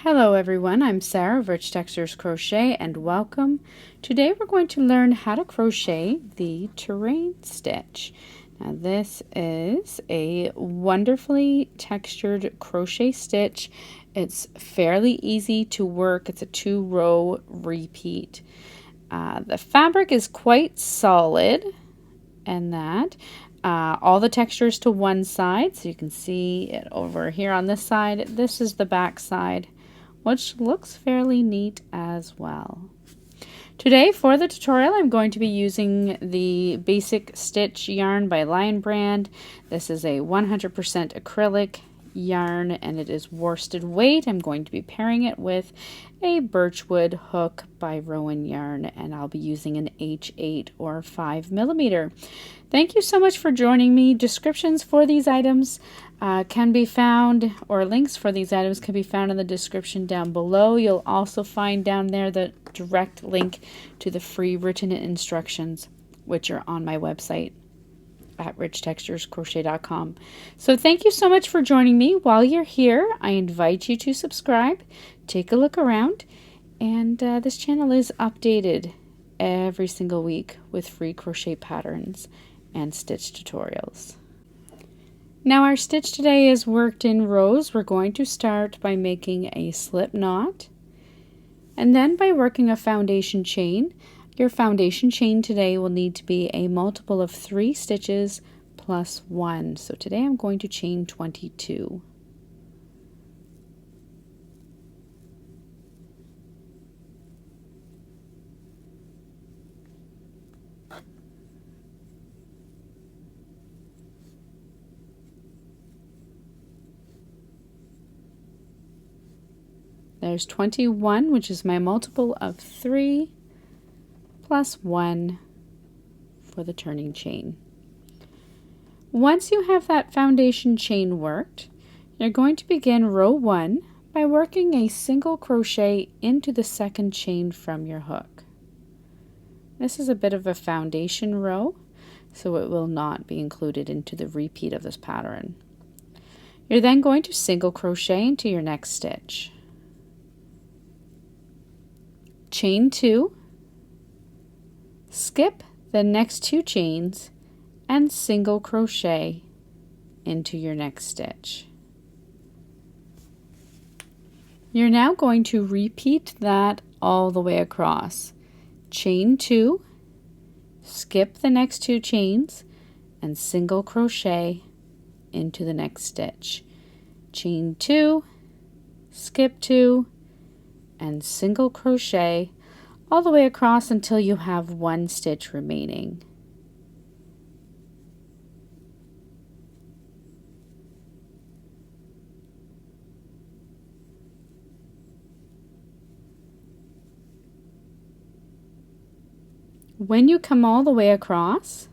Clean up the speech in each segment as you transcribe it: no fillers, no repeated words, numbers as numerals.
Hello everyone, I'm Sarah of Rich Textures Crochet and welcome. Today we're going to learn how to crochet the terrain stitch. Now this is a wonderfully textured crochet stitch. It's fairly easy to work. It's a 2-row repeat. The fabric is quite solid and that. All the textures to one side, so you can see it over here on this side. This is the back side, which looks fairly neat as well. Today for the tutorial I'm going to be using the Basic Stitch yarn by Lion Brand. This is a 100% acrylic yarn and it is worsted weight. I'm going to be pairing it with a Birchwood hook by Rowan Yarn and I'll be using an H8 or 5mm. Thank you so much for joining me. Descriptions for these items can be found, or links for these items can be found in the description down below. You'll also find down there the direct link to the free written instructions, which are on my website at richtexturescrochet.com. So thank you so much for joining me. While you're here, I invite you to subscribe, take a look around, and this channel is updated every single week with free crochet patterns and stitch tutorials. Now our stitch today is worked in rows. We're going to start by making a slip knot and then by working a foundation chain. Your foundation chain today will need to be a multiple of 3 stitches plus 1. So today I'm going to chain 22. There's 21, which is my multiple of 3 plus 1 for the turning chain. Once you have that foundation chain worked, you're going to begin row 1 by working a single crochet into the second chain from your hook. This is a bit of a foundation row, so it will not be included into the repeat of this pattern. You're then going to single crochet into your next stitch. Chain 2, skip the next 2 chains and single crochet into your next stitch. You're now going to repeat that all the way across. Chain 2, skip the next 2 chains and single crochet into the next stitch. Chain 2, skip 2 and single crochet all the way across until you have 1 stitch remaining. When you come all the way across,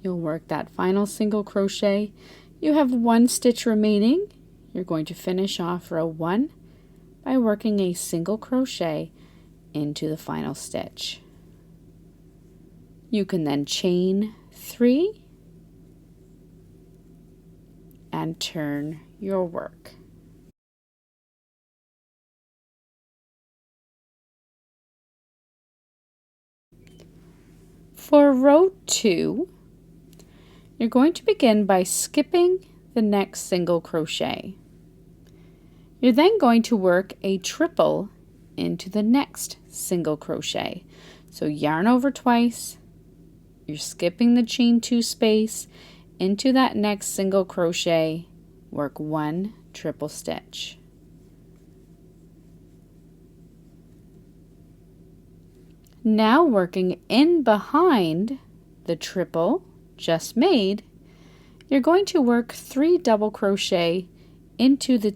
you'll work that final single crochet. You have 1 stitch remaining. You're going to finish off row 1 by working a single crochet into the final stitch. You can then chain 3 and turn your work. For row 2, you're going to begin by skipping the next single crochet. You're then going to work a triple into the next single crochet. So yarn over twice, you're skipping the chain 2 space into that next single crochet, work 1 triple stitch. Now working in behind the triple just made, you're going to work 3 double crochet into the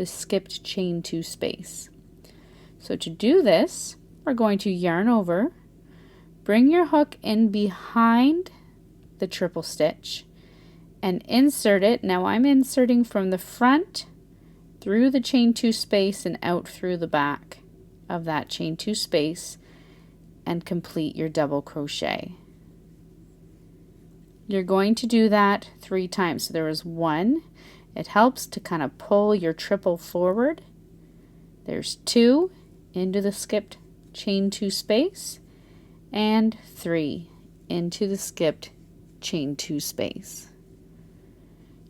skipped chain 2 space. So to do this, we're going to yarn over, bring your hook in behind the triple stitch and insert it. Now I'm inserting from the front through the chain 2 space and out through the back of that chain 2 space and complete your double crochet. You're going to do that 3 times. So there was 1, It helps to kind of pull your triple forward. There's 2 into the skipped chain 2 space and 3 into the skipped chain 2 space.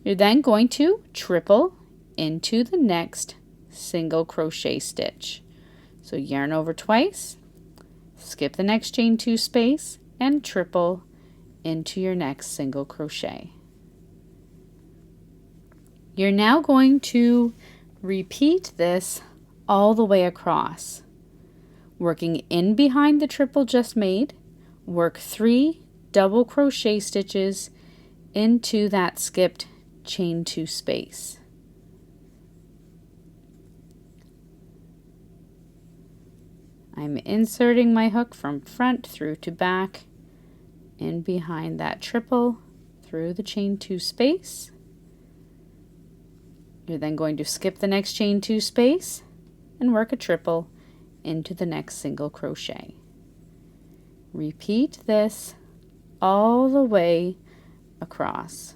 You're then going to triple into the next single crochet stitch. So yarn over twice, skip the next chain 2 space, and triple into your next single crochet. You're now going to repeat this all the way across. Working in behind the triple just made, work 3 double crochet stitches into that skipped chain 2 space. I'm inserting my hook from front through to back, in behind that triple, through the chain 2 space. You're then going to skip the next chain 2 space and work a triple into the next single crochet. Repeat this all the way across.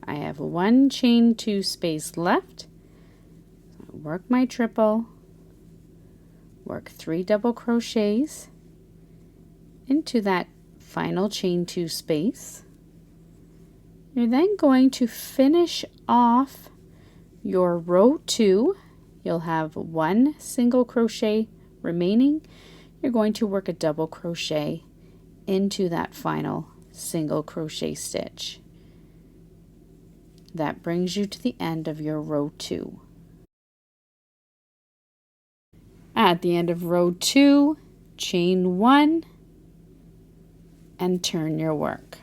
I have 1 chain 2 space left. Work my triple, work 3 double crochets into that final chain 2 space. You're then going to finish off your row 2. You'll have 1 single crochet remaining. You're going to work a double crochet into that final single crochet stitch. That brings you to the end of your row 2. At the end of row 2, chain 1 and turn your work.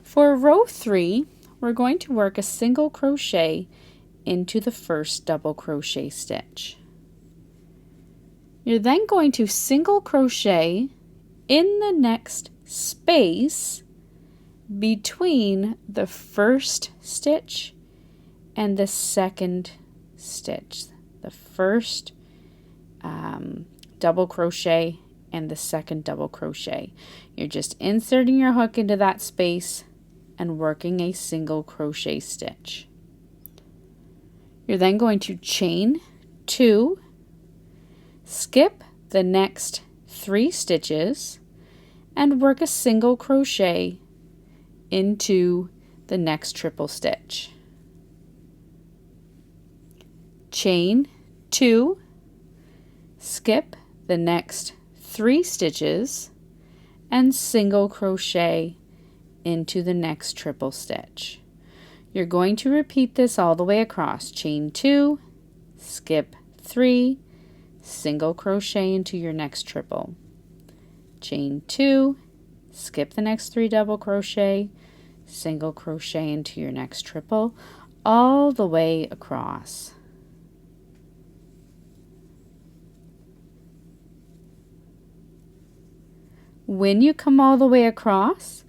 For row 3, we're going to work a single crochet into the first double crochet stitch. You're then going to single crochet in the next space between the first stitch and the second stitch. The first double crochet and the second double crochet. You're just inserting your hook into that space and working a single crochet stitch. You're then going to chain 2, skip the next 3 stitches, and work a single crochet into the next triple stitch. Chain 2, skip the next 3 stitches, and single crochet into the next triple stitch. You're going to repeat this all the way across. Chain 2, skip 3, single crochet into your next triple. Chain 2, skip the next 3 double crochet, single crochet into your next triple, all the way across. When you come all the way across,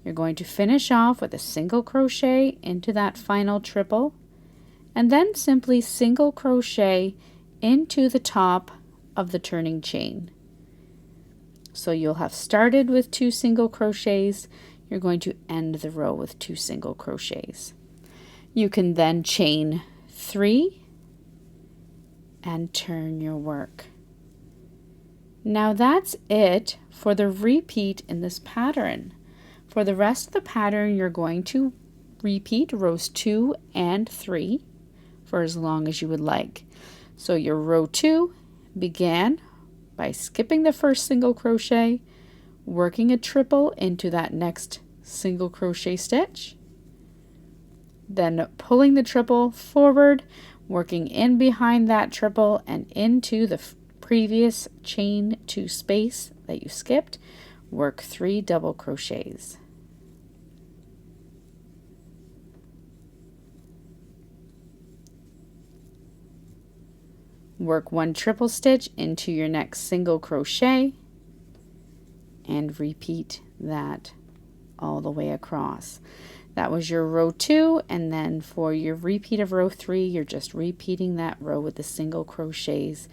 you're going to finish off with a single crochet into that final triple, and then simply single crochet into the top of the turning chain. So you'll have started with 2 single crochets. You're going to end the row with 2 single crochets. You can then chain 3 and turn your work. Now that's it for the repeat in this pattern. For the rest of the pattern, you're going to repeat rows 2 and 3 for as long as you would like. So your row 2 began by skipping the first single crochet, working a triple into that next single crochet stitch, then pulling the triple forward, working in behind that triple and into the previous chain 2 space that you skipped, work 3 double crochets. Work 1 triple stitch into your next single crochet and repeat that all the way across. That was your row 2, and then for your repeat of row 3, you're just repeating that row with the single crochets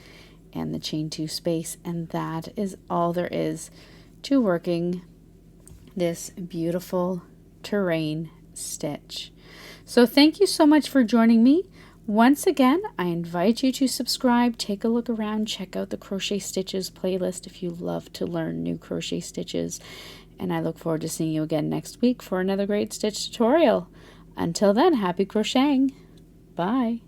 and the chain 2 space, and that is all there is to working this beautiful terrain stitch. So thank you so much for joining me. Once again, I invite you to subscribe, take a look around, check out the Crochet Stitches playlist if you love to learn new crochet stitches. And I look forward to seeing you again next week for another great stitch tutorial. Until then, happy crocheting. Bye.